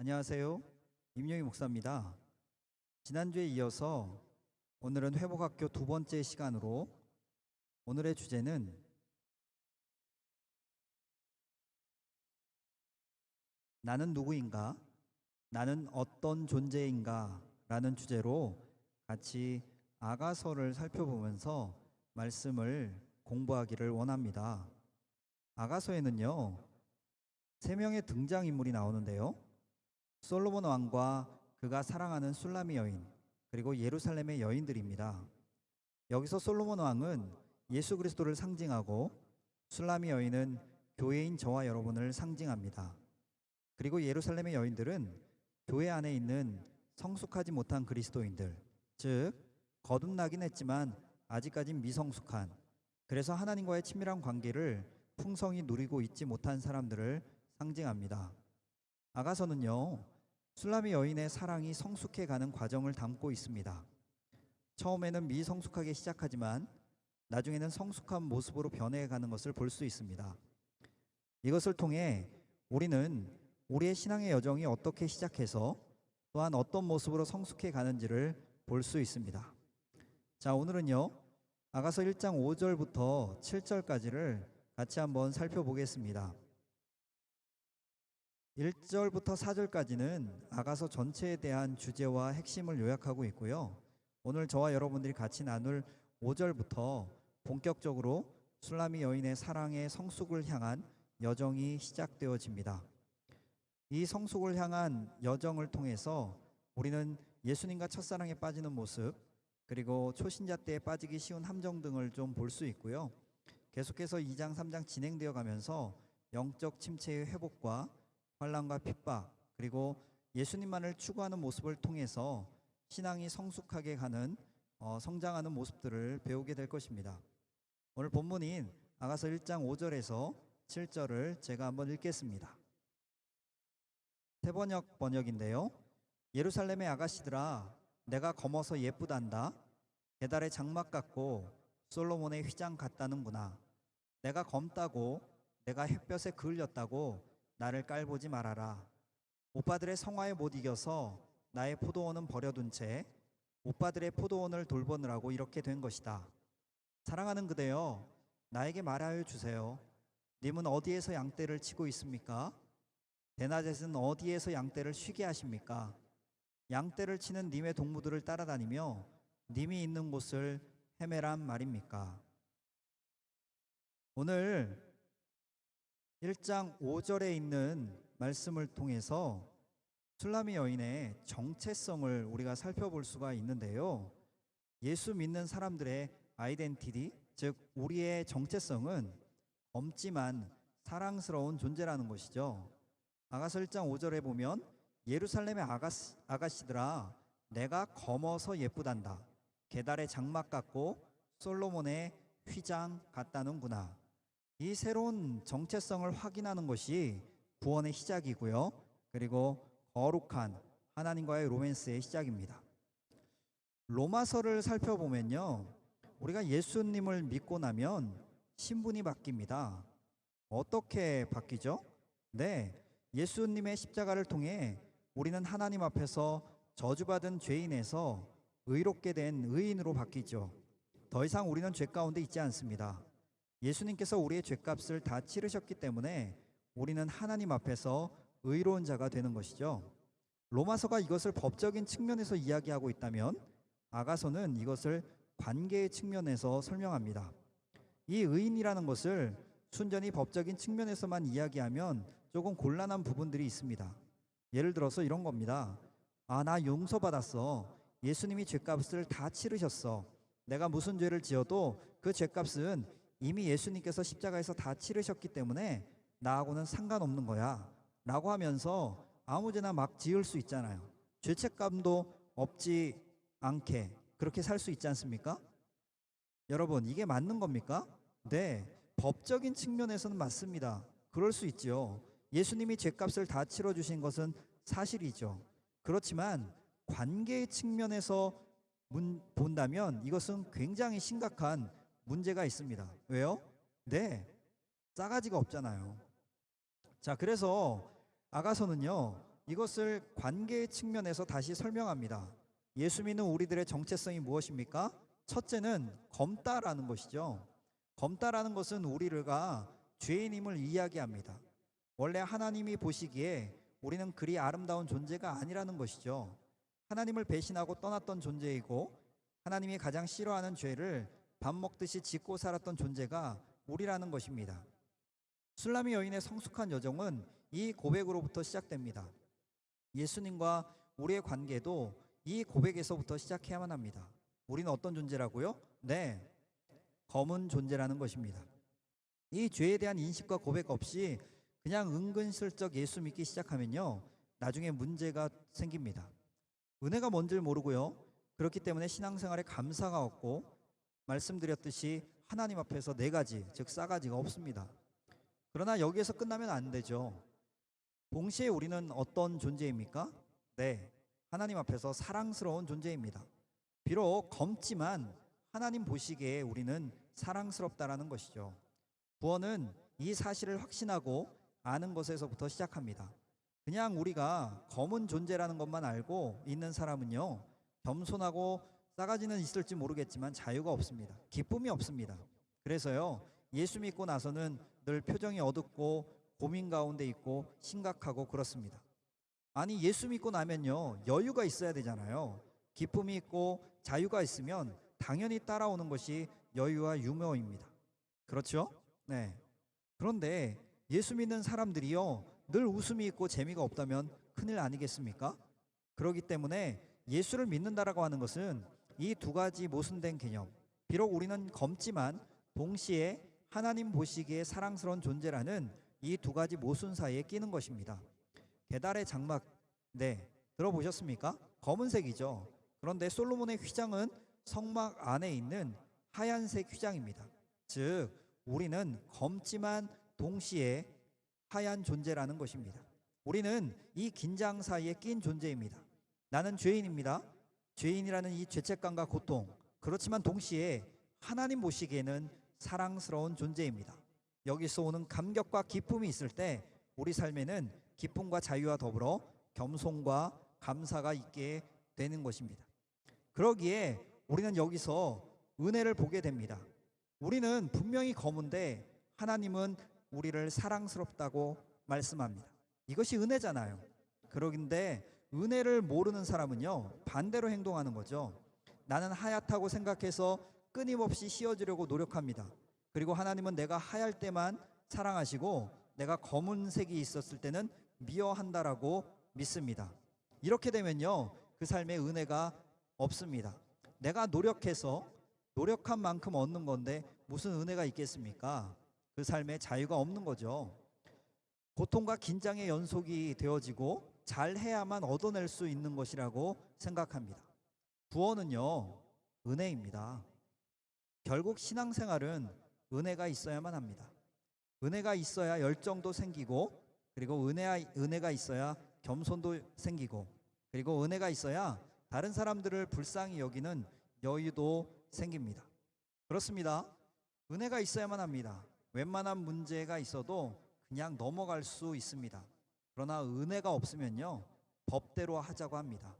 안녕하세요. 임영희 목사입니다. 지난주에 이어서 오늘은 회복학교 두 번째 시간으로 오늘의 주제는 나는 누구인가? 나는 어떤 존재인가? 라는 주제로 같이 아가서를 살펴보면서 말씀을 공부하기를 원합니다. 아가서에는요, 세 명의 등장인물이 나오는데요. 솔로몬 왕과 그가 사랑하는 술람미 여인, 그리고 예루살렘의 여인들입니다. 여기서 솔로몬 왕은 예수 그리스도를 상징하고 술람미 여인은 교회인 저와 여러분을 상징합니다. 그리고 예루살렘의 여인들은 교회 안에 있는 성숙하지 못한 그리스도인들, 즉 거듭나긴 했지만 아직까진 미성숙한, 그래서 하나님과의 친밀한 관계를 풍성히 누리고 있지 못한 사람들을 상징합니다. 아가서는요, 술람미 여인의 사랑이 성숙해가는 과정을 담고 있습니다. 처음에는 미성숙하게 시작하지만 나중에는 성숙한 모습으로 변해가는 것을 볼 수 있습니다. 이것을 통해 우리는 우리의 신앙의 여정이 어떻게 시작해서 또한 어떤 모습으로 성숙해 가는지를 볼 수 있습니다. 자, 오늘은요, 아가서 1장 5절부터 7절까지를 같이 한번 살펴보겠습니다. 1절부터 4절까지는 아가서 전체에 대한 주제와 핵심을 요약하고 있고요. 오늘 저와 여러분들이 같이 나눌 5절부터 본격적으로 술람미 여인의 사랑의 성숙을 향한 여정이 시작되어집니다. 이 성숙을 향한 여정을 통해서 우리는 예수님과 첫사랑에 빠지는 모습, 그리고 초신자 때에 빠지기 쉬운 함정 등을 좀 볼 수 있고요. 계속해서 2장, 3장 진행되어 가면서 영적 침체의 회복과 환난과 핍박, 그리고 예수님만을 추구하는 모습을 통해서 신앙이 성숙하게 가는 성장하는 모습들을 배우게 될 것입니다. 오늘 본문인 아가서 1장 5절에서 7절을 제가 한번 읽겠습니다. 세번역 번역인데요. 예루살렘의 아가씨들아, 내가 검어서 예쁘단다. 계달의 장막 같고 솔로몬의 휘장 같다는구나. 내가 검다고, 내가 햇볕에 그을렸다고 나를 깔보지 말아라. 오빠들의 성화에 못 이겨서 나의 포도원은 버려둔 채 오빠들의 포도원을 돌보느라고 이렇게 된 것이다. 사랑하는 그대여, 나에게 말하여 주세요. 님은 어디에서 양떼를 치고 있습니까? 대낮에는 어디에서 양떼를 쉬게 하십니까? 양떼를 치는 님의 동무들을 따라다니며 님이 있는 곳을 헤매란 말입니까? 오늘 1장 5절에 있는 말씀을 통해서 술람미 여인의 정체성을 우리가 살펴볼 수가 있는데요. 예수 믿는 사람들의 아이덴티티, 즉 우리의 정체성은 검지만 사랑스러운 존재라는 것이죠. 아가서 1장 5절에 보면 예루살렘의 아가씨들아, 내가 검어서 예쁘단다. 계달의 장막 같고 솔로몬의 휘장 같다는구나. 이 새로운 정체성을 확인하는 것이 구원의 시작이고요. 그리고 거룩한 하나님과의 로맨스의 시작입니다. 로마서를 살펴보면요, 우리가 예수님을 믿고 나면 신분이 바뀝니다. 어떻게 바뀌죠? 네, 예수님의 십자가를 통해 우리는 하나님 앞에서 저주받은 죄인에서 의롭게 된 의인으로 바뀌죠. 더 이상 우리는 죄 가운데 있지 않습니다. 예수님께서 우리의 죄값을 다 치르셨기 때문에 우리는 하나님 앞에서 의로운 자가 되는 것이죠. 로마서가 이것을 법적인 측면에서 이야기하고 있다면 아가서는 이것을 관계의 측면에서 설명합니다. 이 의인이라는 것을 순전히 법적인 측면에서만 이야기하면 조금 곤란한 부분들이 있습니다. 예를 들어서 이런 겁니다. 아, 나 용서받았어. 예수님이 죄값을 다 치르셨어. 내가 무슨 죄를 지어도 그 죄값은 이미 예수님께서 십자가에서 다 치르셨기 때문에 나하고는 상관없는 거야 라고 하면서 아무데나 막 지을 수 있잖아요. 죄책감도 없지 않게 그렇게 살 수 있지 않습니까? 여러분, 이게 맞는 겁니까? 네, 법적인 측면에서는 맞습니다. 그럴 수 있지요. 예수님이 죄값을 다 치러주신 것은 사실이죠. 그렇지만 관계의 측면에서 본다면 이것은 굉장히 심각한 문제가 있습니다. 왜요? 네, 싸가지가 없잖아요. 자, 그래서 아가서는요, 이것을 관계의 측면에서 다시 설명합니다. 예수 믿는 우리들의 정체성이 무엇입니까? 첫째는 검다라는 것이죠. 검다라는 것은 우리가 죄인임을 이야기합니다. 원래 하나님이 보시기에 우리는 그리 아름다운 존재가 아니라는 것이죠. 하나님을 배신하고 떠났던 존재이고 하나님이 가장 싫어하는 죄를 밥 먹듯이 짓고 살았던 존재가 우리라는 것입니다. 술라미 여인의 성숙한 여정은 이 고백으로부터 시작됩니다. 예수님과 우리의 관계도 이 고백에서부터 시작해야만 합니다. 우리는 어떤 존재라고요? 네, 검은 존재라는 것입니다. 이 죄에 대한 인식과 고백 없이 그냥 은근슬쩍 예수 믿기 시작하면요, 나중에 문제가 생깁니다. 은혜가 뭔지를 모르고요, 그렇기 때문에 신앙생활에 감사가 없고, 말씀드렸듯이 하나님 앞에서 네 가지, 즉 싸가지가 없습니다. 그러나 여기에서 끝나면 안 되죠. 동시에 우리는 어떤 존재입니까? 네, 하나님 앞에서 사랑스러운 존재입니다. 비록 검지만 하나님 보시기에 우리는 사랑스럽다라는 것이죠. 구원은 이 사실을 확신하고 아는 것에서부터 시작합니다. 그냥 우리가 검은 존재라는 것만 알고 있는 사람은요, 겸손하고 싸가지는 있을지 모르겠지만 자유가 없습니다. 기쁨이 없습니다. 그래서요, 예수 믿고 나서는 늘 표정이 어둡고 고민 가운데 있고 심각하고 그렇습니다. 아니, 예수 믿고 나면요, 여유가 있어야 되잖아요. 기쁨이 있고 자유가 있으면 당연히 따라오는 것이 여유와 유머입니다. 그렇죠? 네. 그런데 예수 믿는 사람들이요, 늘 웃음이 있고 재미가 없다면 큰일 아니겠습니까? 그렇기 때문에 예수를 믿는다라고 하는 것은 이 두 가지 모순된 개념, 비록 우리는 검지만 동시에 하나님 보시기에 사랑스러운 존재라는 이 두 가지 모순 사이에 끼는 것입니다. 계달의 장막, 네, 들어보셨습니까? 검은색이죠. 그런데 솔로몬의 휘장은 성막 안에 있는 하얀색 휘장입니다. 즉 우리는 검지만 동시에 하얀 존재라는 것입니다. 우리는 이 긴장 사이에 낀 존재입니다. 나는 죄인입니다. 죄인이라는 이 죄책감과 고통, 그렇지만 동시에 하나님 보시기에는 사랑스러운 존재입니다. 여기서 오는 감격과 기쁨이 있을 때 우리 삶에는 기쁨과 자유와 더불어 겸손과 감사가 있게 되는 것입니다. 그러기에 우리는 여기서 은혜를 보게 됩니다. 우리는 분명히 검은데 하나님은 우리를 사랑스럽다고 말씀합니다. 이것이 은혜잖아요. 그러긴데 은혜를 모르는 사람은요, 반대로 행동하는 거죠. 나는 하얗다고 생각해서 끊임없이 씌워주려고 노력합니다. 그리고 하나님은 내가 하얄 때만 사랑하시고 내가 검은색이 있었을 때는 미워한다라고 믿습니다. 이렇게 되면요, 그 삶에 은혜가 없습니다. 내가 노력해서 노력한 만큼 얻는 건데 무슨 은혜가 있겠습니까? 그 삶에 자유가 없는 거죠. 고통과 긴장의 연속이 되어지고 잘해야만 얻어낼 수 있는 것이라고 생각합니다. 구원은요, 은혜입니다. 결국 신앙생활은 은혜가 있어야만 합니다. 은혜가 있어야 열정도 생기고, 그리고 은혜가 있어야 겸손도 생기고, 그리고 은혜가 있어야 다른 사람들을 불쌍히 여기는 여유도 생깁니다. 그렇습니다. 은혜가 있어야만 합니다. 웬만한 문제가 있어도 그냥 넘어갈 수 있습니다. 그러나 은혜가 없으면요, 법대로 하자고 합니다.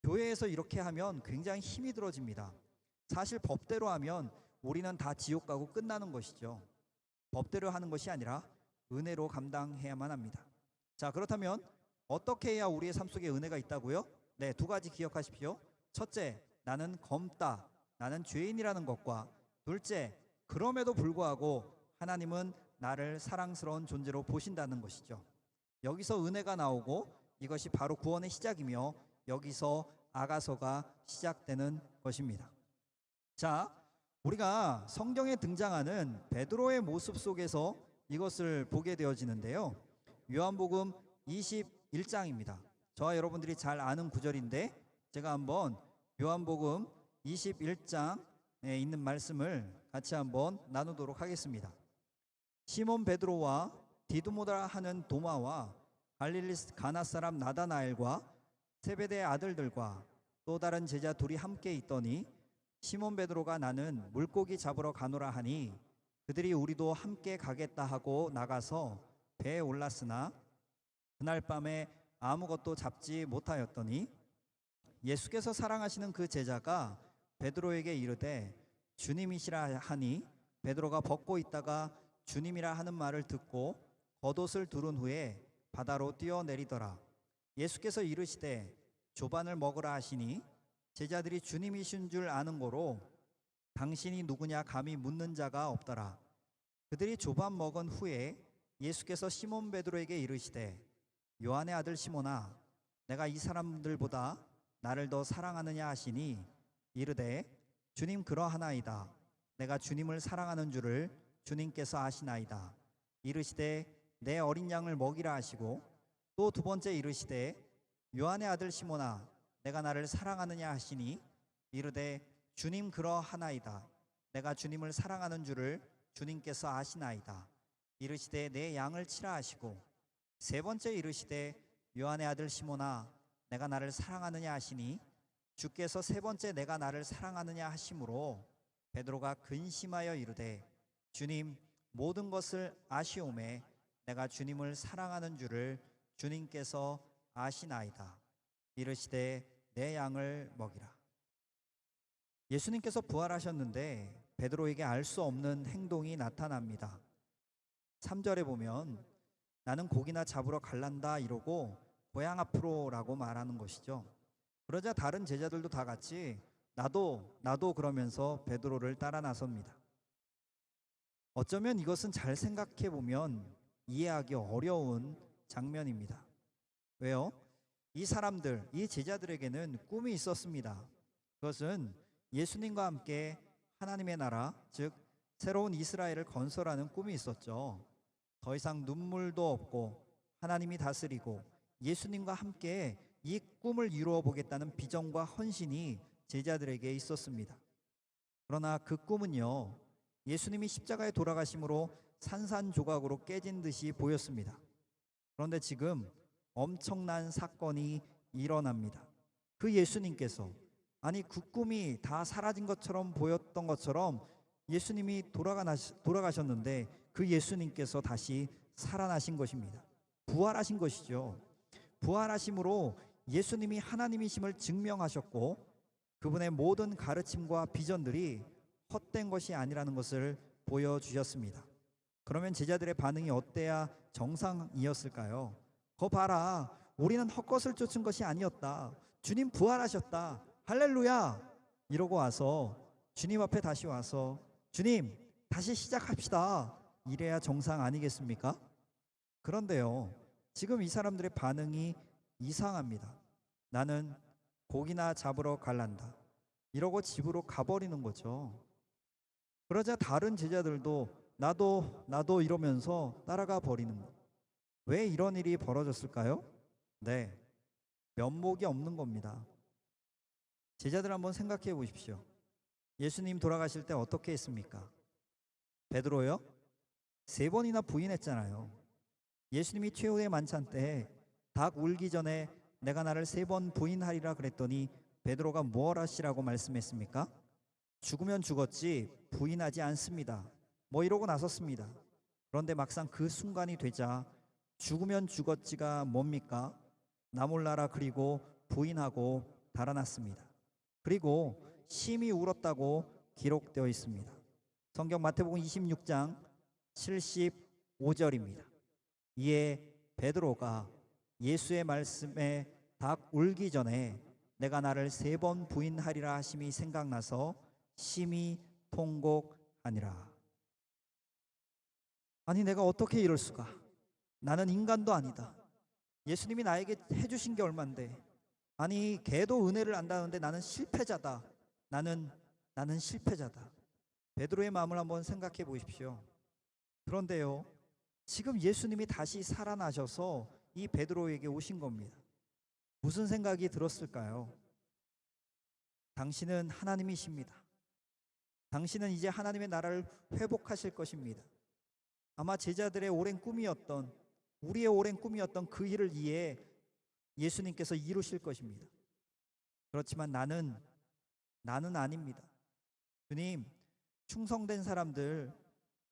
교회에서 이렇게 하면 굉장히 힘이 들어집니다. 사실 법대로 하면 우리는 다 지옥 가고 끝나는 것이죠. 법대로 하는 것이 아니라 은혜로 감당해야만 합니다. 자, 그렇다면 어떻게 해야 우리의 삶 속에 은혜가 있다고요? 네, 두 가지 기억하십시오. 첫째, 나는 검다, 나는 죄인이라는 것과, 둘째, 그럼에도 불구하고 하나님은 나를 사랑스러운 존재로 보신다는 것이죠. 여기서 은혜가 나오고 이것이 바로 구원의 시작이며 여기서 아가서가 시작되는 것입니다. 자, 우리가 성경에 등장하는 베드로의 모습 속에서 이것을 보게 되어지는데요. 요한복음 21장입니다. 저와 여러분들이 잘 아는 구절인데 제가 한번 요한복음 21장에 있는 말씀을 같이 한번 나누도록 하겠습니다. 시몬 베드로와 디두모라 하는 도마와 갈릴리 가나 사람 나다나엘과 세베대의 아들들과 또 다른 제자 둘이 함께 있더니 시몬 베드로가 나는 물고기 잡으러 가노라 하니 그들이 우리도 함께 가겠다 하고 나가서 배에 올랐으나 그날 밤에 아무것도 잡지 못하였더니 예수께서 사랑하시는 그 제자가 베드로에게 이르되 주님이시라 하니 베드로가 벗고 있다가 주님이라 하는 말을 듣고 겉옷을 두른 후에 바다로 뛰어내리더라. 예수께서 이르시되 조반을 먹으라 하시니 제자들이 주님이신 줄 아는 고로 당신이 누구냐 감히 묻는 자가 없더라. 그들이 조반 먹은 후에 예수께서 시몬 베드로에게 이르시되 요한의 아들 시몬아 내가 이 사람들보다 나를 더 사랑하느냐 하시니 이르되 주님 그러하나이다. 내가 주님을 사랑하는 줄을 주님께서 아시나이다. 이르시되 내 어린 양을 먹이라 하시고 또 두 번째 이르시되 요한의 아들 시몬아 내가 나를 사랑하느냐 하시니 이르되 주님 그러하나이다. 내가 주님을 사랑하는 줄을 주님께서 아시나이다. 이르시되 내 양을 치라 하시고 세 번째 이르시되 요한의 아들 시몬아 내가 나를 사랑하느냐 하시니 주께서 세 번째 내가 나를 사랑하느냐 하심으로 베드로가 근심하여 이르되 주님 모든 것을 아시오매 내가 주님을 사랑하는 줄을 주님께서 아시나이다. 이르시되 내 양을 먹이라. 예수님께서 부활하셨는데 베드로에게 알 수 없는 행동이 나타납니다. 3절에 보면 나는 고기나 잡으러 갈란다 이러고 고향 앞으로라고 말하는 것이죠. 그러자 다른 제자들도 다 같이 나도 그러면서 베드로를 따라 나섭니다. 어쩌면 이것은 잘 생각해 보면 이해하기 어려운 장면입니다. 왜요? 이 사람들, 이 제자들에게는 꿈이 있었습니다. 그것은 예수님과 함께 하나님의 나라, 즉 새로운 이스라엘을 건설하는 꿈이 있었죠. 더 이상 눈물도 없고 하나님이 다스리고 예수님과 함께 이 꿈을 이루어 보겠다는 비전과 헌신이 제자들에게 있었습니다. 그러나 그 꿈은요, 예수님이 십자가에 돌아가심으로 산산조각으로 깨진 듯이 보였습니다. 그런데 지금 엄청난 사건이 일어납니다. 그 예수님께서 그 꿈이 다 사라진 것처럼 보였던 것처럼 예수님이 돌아가셨는데 그 예수님께서 다시 살아나신 것입니다. 부활하신 것이죠. 부활하심으로 예수님이 하나님이심을 증명하셨고 그분의 모든 가르침과 비전들이 헛된 것이 아니라는 것을 보여주셨습니다. 그러면 제자들의 반응이 어때야 정상이었을까요? 거 봐라, 우리는 헛것을 쫓은 것이 아니었다. 주님 부활하셨다. 할렐루야! 이러고 와서 주님 앞에 다시 와서 주님 다시 시작합시다. 이래야 정상 아니겠습니까? 그런데요, 지금 이 사람들의 반응이 이상합니다. 나는 고기나 잡으러 갈란다. 이러고 집으로 가버리는 거죠. 그러자 다른 제자들도 나도 이러면서 따라가 버리는 거. 왜 이런 일이 벌어졌을까요? 네, 면목이 없는 겁니다. 제자들 한번 생각해 보십시오. 예수님 돌아가실 때 어떻게 했습니까? 베드로요? 3번이나 부인했잖아요. 예수님이 최후의 만찬 때 닭 울기 전에 내가 나를 3번 부인하리라 그랬더니 베드로가 뭘 하시라고 말씀했습니까? 죽으면 죽었지 부인하지 않습니다. 뭐 이러고 나섰습니다. 그런데 막상 그 순간이 되자 죽으면 죽었지가 뭡니까? 나 몰라라 그리고 부인하고 달아났습니다. 그리고 심히 울었다고 기록되어 있습니다. 성경 마태복음 26장 75절입니다. 이에 베드로가 예수의 말씀에 닭 울기 전에 내가 나를 3번 부인하리라 하심이 생각나서 심히 통곡하니라. 아니 내가 어떻게 이럴 수가? 나는 인간도 아니다. 예수님이 나에게 해주신 게 얼만데. 아니 걔도 은혜를 안다는데 나는 실패자다. 나는 실패자다. 베드로의 마음을 한번 생각해 보십시오. 그런데요, 지금 예수님이 다시 살아나셔서 이 베드로에게 오신 겁니다. 무슨 생각이 들었을까요? 당신은 하나님이십니다. 당신은 이제 하나님의 나라를 회복하실 것입니다. 아마 제자들의 오랜 꿈이었던, 우리의 오랜 꿈이었던 그 일을 이해 예수님께서 이루실 것입니다. 그렇지만 나는 아닙니다. 주님, 충성된 사람들,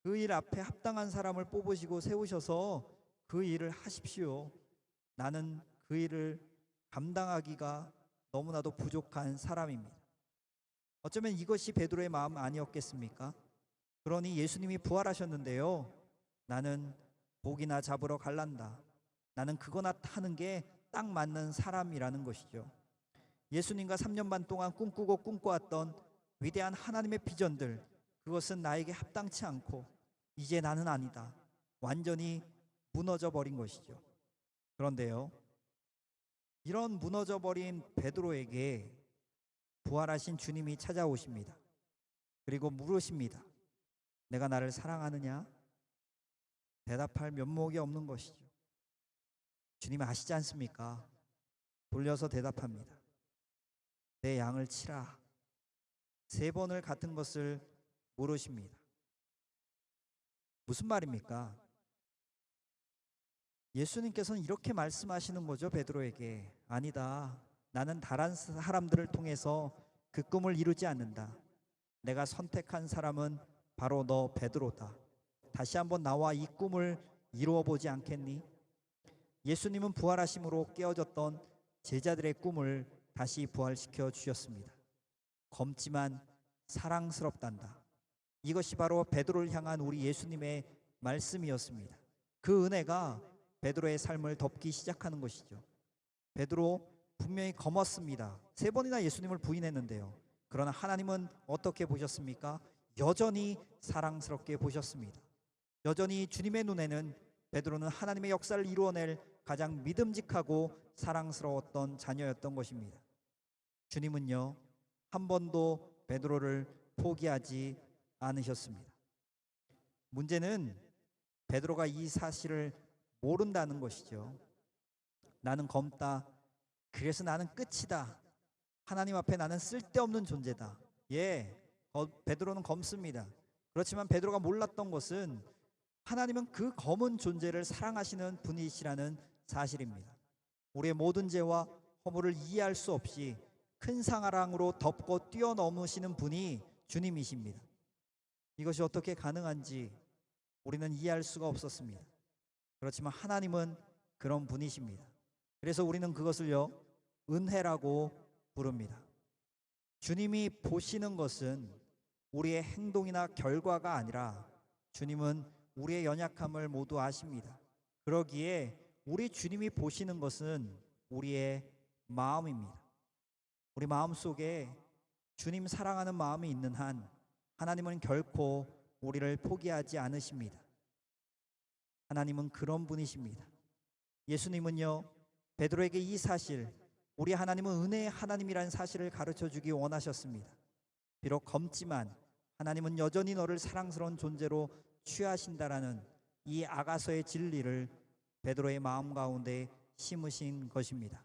그 일 앞에 합당한 사람을 뽑으시고 세우셔서 그 일을 하십시오. 나는 그 일을 감당하기가 너무나도 부족한 사람입니다. 어쩌면 이것이 베드로의 마음 아니었겠습니까? 그러니 예수님이 부활하셨는데요, 나는 고기나 잡으러 갈란다, 나는 그거나 타는 게 딱 맞는 사람이라는 것이죠. 예수님과 3년 반 동안 꿈꾸고 꿈꿔왔던 위대한 하나님의 비전들, 그것은 나에게 합당치 않고 이제 나는 아니다, 완전히 무너져 버린 것이죠. 그런데요, 이런 무너져 버린 베드로에게 부활하신 주님이 찾아오십니다. 그리고 물으십니다. 내가 나를 사랑하느냐? 대답할 면목이 없는 것이죠. 주님 아시지 않습니까? 돌려서 대답합니다. 내 양을 치라. 3번을 같은 것을 물으십니다. 무슨 말입니까? 예수님께서는 이렇게 말씀하시는 거죠, 베드로에게. 아니다, 나는 다른 사람들을 통해서 그 꿈을 이루지 않는다. 내가 선택한 사람은 바로 너 베드로다. 다시 한번 나와 이 꿈을 이루어 보지 않겠니? 예수님은 부활하심으로 깨어졌던 제자들의 꿈을 다시 부활시켜 주셨습니다. 검지만 사랑스럽단다. 이것이 바로 베드로를 향한 우리 예수님의 말씀이었습니다. 그 은혜가 베드로의 삶을 덮기 시작하는 것이죠. 베드로 분명히 검었습니다. 3번이나 예수님을 부인했는데요. 그러나 하나님은 어떻게 보셨습니까? 여전히 사랑스럽게 보셨습니다. 여전히 주님의 눈에는 베드로는 하나님의 역사를 이루어낼 가장 믿음직하고 사랑스러웠던 자녀였던 것입니다. 주님은요, 한 번도 베드로를 포기하지 않으셨습니다. 문제는 베드로가 이 사실을 모른다는 것이죠. 나는 검다. 그래서 나는 끝이다. 하나님 앞에 나는 쓸데없는 존재다. 베드로는 검습니다. 그렇지만 베드로가 몰랐던 것은 하나님은 그 검은 존재를 사랑하시는 분이시라는 사실입니다. 우리의 모든 죄와 허물을 이해할 수 없이 큰 사랑으로 덮고 뛰어넘으시는 분이 주님이십니다. 이것이 어떻게 가능한지 우리는 이해할 수가 없었습니다. 그렇지만 하나님은 그런 분이십니다. 그래서 우리는 그것을요, 은혜라고 부릅니다. 주님이 보시는 것은 우리의 행동이나 결과가 아니라 주님은 우리의 연약함을 모두 아십니다. 그러기에 우리 주님이 보시는 것은 우리의 마음입니다. 우리 마음 속에 주님 사랑하는 마음이 있는 한 하나님은 결코 우리를 포기하지 않으십니다. 하나님은 그런 분이십니다. 예수님은요, 베드로에게 이 사실, 우리 하나님은 은혜의 하나님이라는 사실을 가르쳐 주기 원하셨습니다. 비록 검지만 하나님은 여전히 너를 사랑스러운 존재로 취하신다라는 이 아가서의 진리를 베드로의 마음 가운데 심으신 것입니다.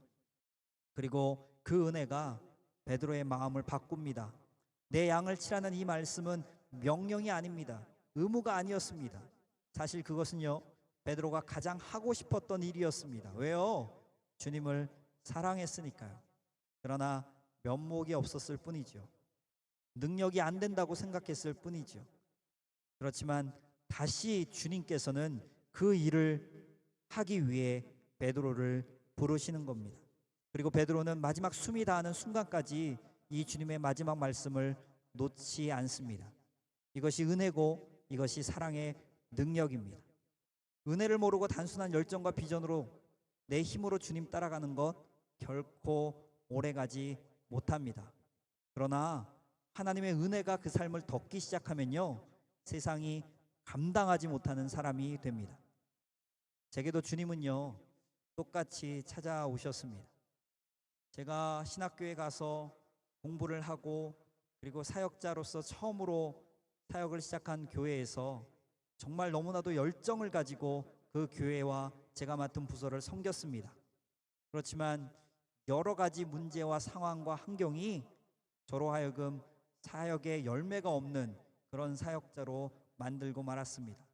그리고 그 은혜가 베드로의 마음을 바꿉니다. 내 양을 치라는 이 말씀은 명령이 아닙니다. 의무가 아니었습니다. 사실 그것은요, 베드로가 가장 하고 싶었던 일이었습니다. 왜요? 주님을 사랑했으니까요. 그러나 면목이 없었을 뿐이죠. 능력이 안 된다고 생각했을 뿐이죠. 그렇지만 다시 주님께서는 그 일을 하기 위해 베드로를 부르시는 겁니다. 그리고 베드로는 마지막 숨이 닿는 순간까지 이 주님의 마지막 말씀을 놓지 않습니다. 이것이 은혜고 이것이 사랑의 능력입니다. 은혜를 모르고 단순한 열정과 비전으로 내 힘으로 주님 따라가는 것 결코 오래가지 못합니다. 그러나 하나님의 은혜가 그 삶을 덮기 시작하면요, 세상이 감당하지 못하는 사람이 됩니다. 제게도 주님은요, 똑같이 찾아오셨습니다. 제가 신학교에 가서 공부를 하고 그리고 사역자로서 처음으로 사역을 시작한 교회에서 정말 너무나도 열정을 가지고 그 교회와 제가 맡은 부서를 섬겼습니다. 그렇지만 여러 가지 문제와 상황과 환경이 저로 하여금 사역에 열매가 없는 그런 사역자로 만들고 말았습니다.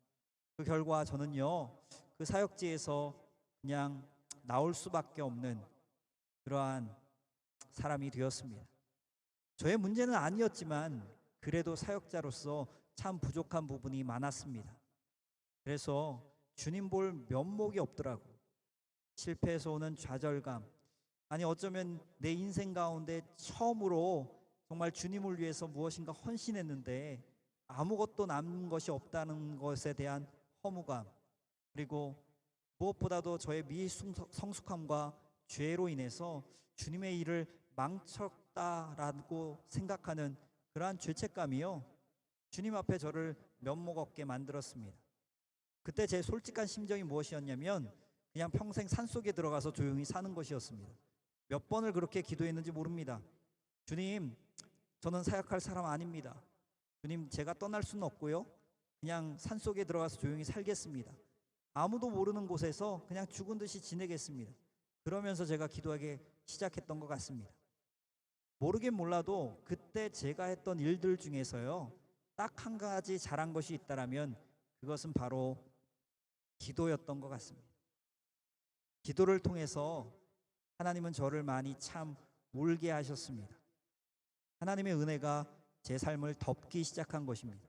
그 결과 저는요, 그 사역지에서 그냥 나올 수밖에 없는 그러한 사람이 되었습니다. 저의 문제는 아니었지만 그래도 사역자로서 참 부족한 부분이 많았습니다. 그래서 주님 볼 면목이 없더라고요. 실패에서 오는 좌절감, 아니 어쩌면 내 인생 가운데 처음으로 정말 주님을 위해서 무엇인가 헌신했는데 아무것도 남은 것이 없다는 것에 대한 허무감, 그리고 무엇보다도 저의 미성숙함과 죄로 인해서 주님의 일을 망쳤다라고 생각하는 그러한 죄책감이요, 주님 앞에 저를 면목 없게 만들었습니다. 그때 제 솔직한 심정이 무엇이었냐면 그냥 평생 산속에 들어가서 조용히 사는 것이었습니다. 몇 번을 그렇게 기도했는지 모릅니다. 주님, 저는 사역할 사람 아닙니다. 주님, 제가 떠날 수는 없고요, 그냥 산속에 들어가서 조용히 살겠습니다. 아무도 모르는 곳에서 그냥 죽은 듯이 지내겠습니다. 그러면서 제가 기도하기 시작했던 것 같습니다. 모르긴 몰라도 그때 제가 했던 일들 중에서요, 딱 한 가지 잘한 것이 있다라면 그것은 바로 기도였던 것 같습니다. 기도를 통해서 하나님은 저를 많이 참 울게 하셨습니다. 하나님의 은혜가 제 삶을 덮기 시작한 것입니다.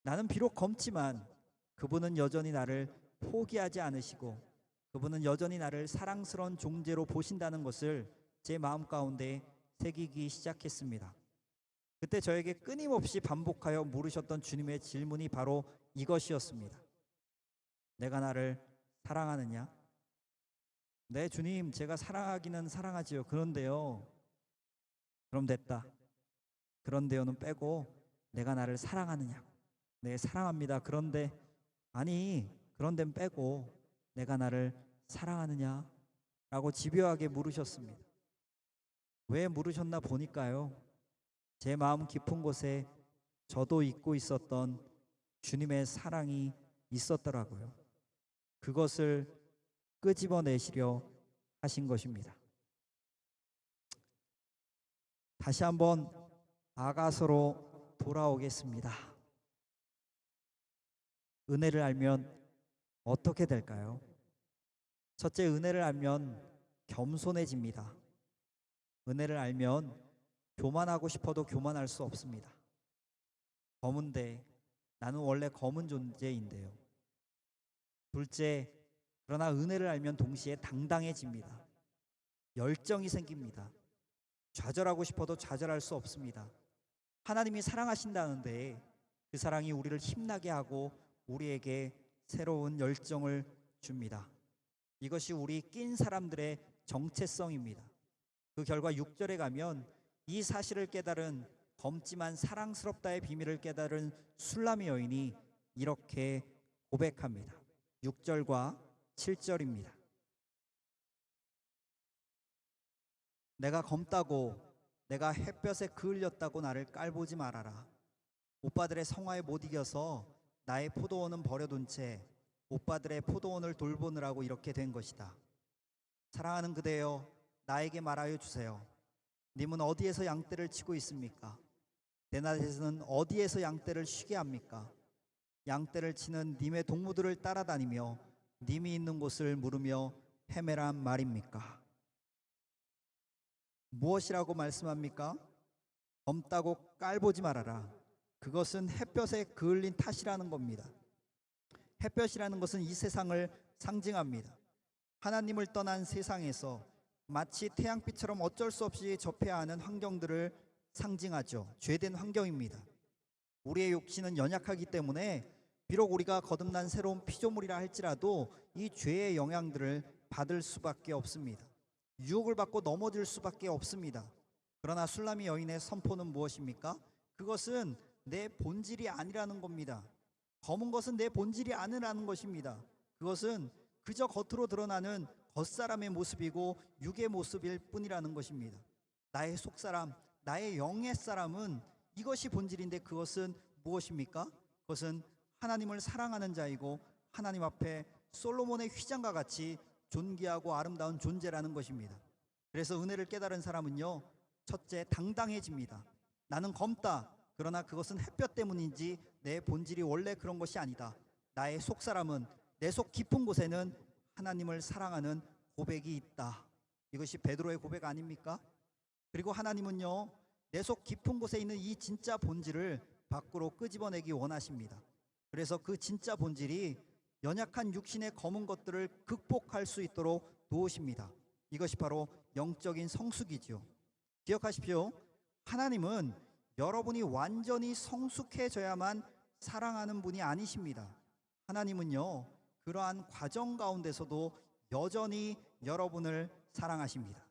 나는 비록 검지만 그분은 여전히 나를 포기하지 않으시고 그분은 여전히 나를 사랑스러운 존재로 보신다는 것을 제 마음 가운데 새기기 시작했습니다. 그때 저에게 끊임없이 반복하여 물으셨던 주님의 질문이 바로 이것이었습니다. 내가 나를 사랑하느냐? 네, 주님, 제가 사랑하기는 사랑하지요. 그런데요. 그럼 됐다. 그런데요는 빼고 내가 나를 사랑하느냐? 네, 사랑합니다. 그런데 아니, 그런 데는 빼고 내가 나를 사랑하느냐? 라고 집요하게 물으셨습니다. 왜 물으셨나 보니까요, 제 마음 깊은 곳에 저도 잊고 있었던 주님의 사랑이 있었더라고요. 그것을 끄집어내시려 하신 것입니다. 다시 한번 아가서로 돌아오겠습니다. 은혜를 알면 어떻게 될까요? 첫째, 은혜를 알면 겸손해집니다. 은혜를 알면 교만하고 싶어도 교만할 수 없습니다. 검은데 나는 원래 검은 존재인데요. 둘째, 그러나 은혜를 알면 동시에 당당해집니다. 열정이 생깁니다. 좌절하고 싶어도 좌절할 수 없습니다. 하나님이 사랑하신다는데 그 사랑이 우리를 힘나게 하고 우리에게 새로운 열정을 줍니다. 이것이 우리 낀 사람들의 정체성입니다. 그 결과 6절에 가면 이 사실을 깨달은 검지만 사랑스럽다의 비밀을 깨달은 술람의 여인이 이렇게 고백합니다. 6절과 7절입니다. 내가 검다고 내가 햇볕에 그을렸다고 나를 깔보지 말아라. 오빠들의 성화에 못 이겨서 나의 포도원은 버려둔 채 오빠들의 포도원을 돌보느라고 이렇게 된 것이다. 사랑하는 그대여, 나에게 말하여 주세요. 님은 어디에서 양떼를 치고 있습니까? 내 낯에서는 어디에서 양떼를 쉬게 합니까? 양떼를 치는 님의 동무들을 따라다니며 님이 있는 곳을 물으며 헤매란 말입니까? 무엇이라고 말씀합니까? 검다고 깔보지 말아라. 그것은 햇볕에 그을린 탓이라는 겁니다. 햇볕이라는 것은 이 세상을 상징합니다. 하나님을 떠난 세상에서 마치 태양빛처럼 어쩔 수 없이 접해야 하는 환경들을 상징하죠. 죄된 환경입니다. 우리의 육신은 연약하기 때문에 비록 우리가 거듭난 새로운 피조물이라 할지라도 이 죄의 영향들을 받을 수밖에 없습니다. 유혹을 받고 넘어질 수밖에 없습니다. 그러나 술람이 여인의 선포는 무엇입니까? 그것은 내 본질이 아니라는 겁니다. 검은 것은 내 본질이 아니라는 것입니다. 그것은 그저 겉으로 드러나는 겉사람의 모습이고 육의 모습일 뿐이라는 것입니다. 나의 속사람, 나의 영의 사람은 이것이 본질인데 그것은 무엇입니까? 그것은 하나님을 사랑하는 자이고 하나님 앞에 솔로몬의 휘장과 같이 존귀하고 아름다운 존재라는 것입니다. 그래서 은혜를 깨달은 사람은요, 첫째, 당당해집니다. 나는 검다. 그러나 그것은 햇볕 때문인지 내 본질이 원래 그런 것이 아니다. 나의 속사람은, 내 속 깊은 곳에는 하나님을 사랑하는 고백이 있다. 이것이 베드로의 고백 아닙니까? 그리고 하나님은요, 내 속 깊은 곳에 있는 이 진짜 본질을 밖으로 끄집어내기 원하십니다. 그래서 그 진짜 본질이 연약한 육신의 검은 것들을 극복할 수 있도록 도우십니다. 이것이 바로 영적인 성숙이지요. 기억하십시오. 하나님은 여러분이 완전히 성숙해져야만 사랑하는 분이 아니십니다. 하나님은요, 그러한 과정 가운데서도 여전히 여러분을 사랑하십니다.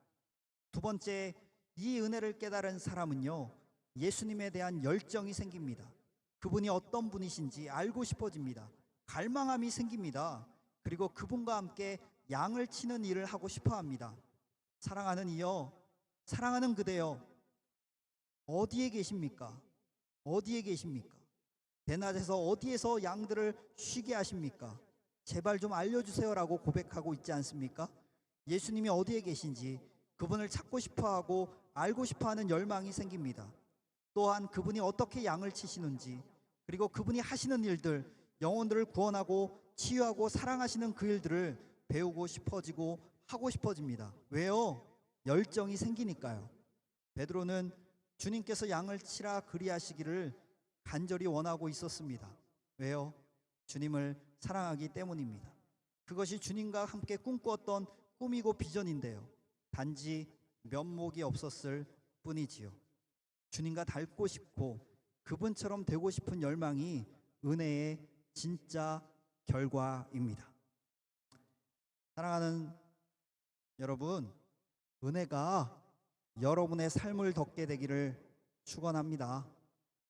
두 번째, 이 은혜를 깨달은 사람은요, 예수님에 대한 열정이 생깁니다. 그분이 어떤 분이신지 알고 싶어집니다. 갈망함이 생깁니다. 그리고 그분과 함께 양을 치는 일을 하고 싶어 합니다. 사랑하는 이여, 사랑하는 그대여, 어디에 계십니까? 어디에 계십니까? 대낮에서 어디에서 양들을 쉬게 하십니까? 제발 좀 알려주세요라고 고백하고 있지 않습니까? 예수님이 어디에 계신지 그분을 찾고 싶어하고 알고 싶어하는 열망이 생깁니다. 또한 그분이 어떻게 양을 치시는지, 그리고 그분이 하시는 일들, 영혼들을 구원하고 치유하고 사랑하시는 그 일들을 배우고 싶어지고 하고 싶어집니다. 왜요? 열정이 생기니까요. 베드로는 주님께서 양을 치라 그리하시기를 간절히 원하고 있었습니다. 왜요? 주님을 사랑하기 때문입니다. 그것이 주님과 함께 꿈꾸었던 꿈이고 비전인데요. 단지 면목이 없었을 뿐이지요. 주님과 닮고 싶고 그분처럼 되고 싶은 열망이 은혜의 진짜 결과입니다. 사랑하는 여러분, 은혜가 여러분의 삶을 덮게 되기를 축원합니다.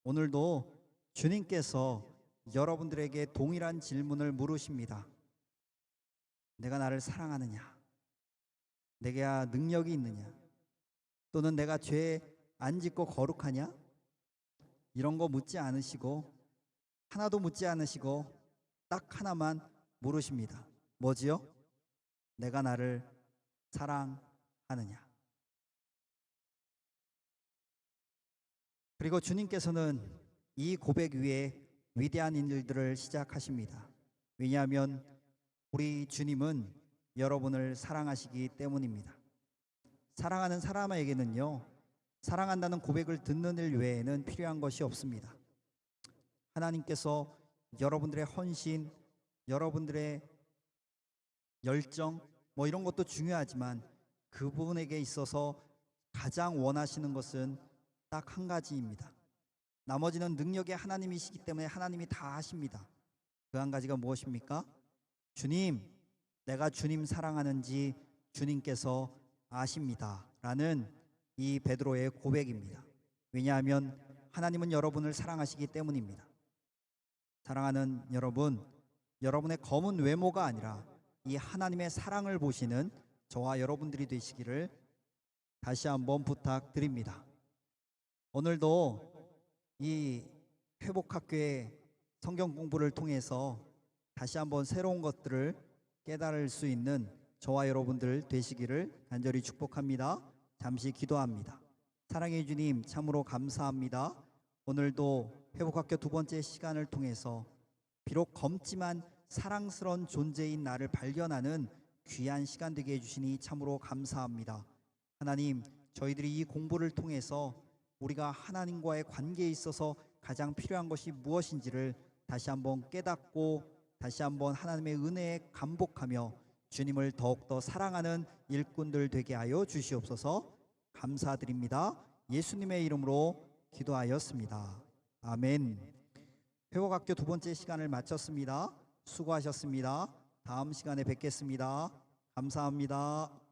오늘도 주님께서 여러분들에게 동일한 질문을 물으십니다. 내가 나를 사랑하느냐? 내가 능력이 있느냐? 또는 내가 죄 안 짓고 거룩하냐? 이런 거 묻지 않으시고, 하나도 묻지 않으시고 딱 하나만 물으십니다. 뭐지요? 내가 나를 사랑하느냐? 그리고 주님께서는 이 고백 위에 위대한 일들을 시작하십니다. 왜냐하면 우리 주님은 여러분을 사랑하시기 때문입니다. 사랑하는 사람에게는요, 사랑한다는 고백을 듣는 일 외에는 필요한 것이 없습니다. 하나님께서 여러분들의 헌신, 여러분들의 열정, 이런 것도 중요하지만 그분에게 있어서 가장 원하시는 것은 딱 한 가지입니다. 나머지는 능력의 하나님이시기 때문에 하나님이 다 하십니다. 그 한 가지가 무엇입니까? 주님, 내가 주님 사랑하는지 주님께서 아십니다. 라는 이 베드로의 고백입니다. 왜냐하면 하나님은 여러분을 사랑하시기 때문입니다. 사랑하는 여러분, 여러분의 검은 외모가 아니라 이 하나님의 사랑을 보시는 저와 여러분들이 되시기를 다시 한번 부탁드립니다. 오늘도 이 회복학교의 성경 공부를 통해서 다시 한번 새로운 것들을 깨달을 수 있는 저와 여러분들 되시기를 간절히 축복합니다. 잠시 기도합니다. 사랑해 주님, 참으로 감사합니다. 오늘도 회복학교 두 번째 시간을 통해서 비록 검지만 사랑스러운 존재인 나를 발견하는 귀한 시간 되게 해주시니 참으로 감사합니다. 하나님, 저희들이 이 공부를 통해서 우리가 하나님과의 관계에 있어서 가장 필요한 것이 무엇인지를 다시 한번 깨닫고 다시 한번 하나님의 은혜에 감복하며 주님을 더욱더 사랑하는 일꾼들 되게 하여 주시옵소서. 감사드립니다. 예수님의 이름으로 기도하였습니다. 아멘. 회복학교 두 번째 시간을 마쳤습니다. 수고하셨습니다. 다음 시간에 뵙겠습니다. 감사합니다.